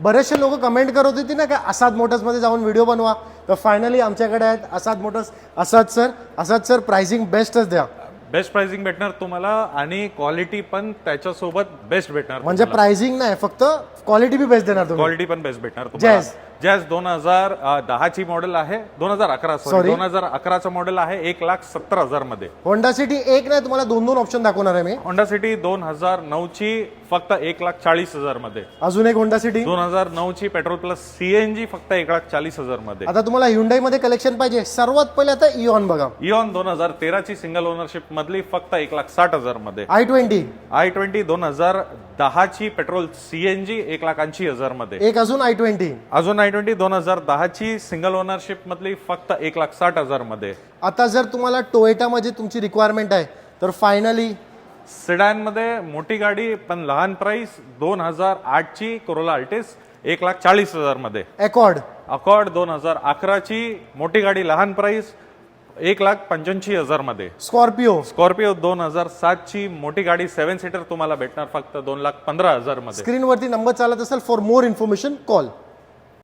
बरेचसे लोक कमेंट करत होती ना, की असाद मोटर्समध्ये जाऊन व्हिडिओ बनवा. तर फायनली आमच्याकडे आहेत Asad motors. Asad sir pricing बेस्टच द्या. बेस्ट प्राइसिंग भेटणार तुम्हाला आणि क्वालिटी पण त्याच्यासोबत बेस्ट भेटणार. म्हणजे प्राइसिंग नाही, फक्त क्वालिटी बी बेस्ट देणार तुम्ही. क्वालिटी पण बेस्ट भेटणार तुम्हाला. जॅज 2010 ची मॉडेल आहे, 2011 सॉरी 2011चं मॉडेल आहे, 1,70,000 मध्ये. होंडा सिटी एक नाही, तुम्हाला दोन ऑप्शन दाखवणार आहे मी. होंडा सिटी 2009 ची फक्त 1,40,000 मध्ये. अजून एक होंडा सिटी 2009 ची पेट्रोल प्लस सीएनजी फक्त 1,40,000 मध्ये. आता तुम्हाला Hyundai मध्ये कलेक्शन पाहिजे, सर्वात पहिले आता इऑन बघा. इऑन 2013 ची सिंगल ओनरशिप मधली फक्त 1,60,000 मध्ये. i20 2010 ची पेट्रोल सीएनजी 1,80,000 मध्ये. एक अजून i20 2010 ची सिंगल ओनरशिप मधली फक्त 1,60,000 मध्ये. आता जर तुम्हाला टोयोटा मध्ये तुमची रिक्वायरमेंट आहे तर फायनली सेडान मध्ये मोठी गाडी पण लहान प्राइस 2008 ची कोरोला अल्टिस 1,40,000 मध्ये. अकॉर्ड 2011 ची मोठी गाडी लहान प्राइस 1,85,000 मध्ये. स्कॉर्पिओ 2007 ची मोठी गाडी 7 सीटर तुम्हाला भेटणार फक्त 2,15,000 मध्ये. स्क्रीनवरती नंबर चालत असेल, फॉर मोर इन्फॉर्मेशन कॉल.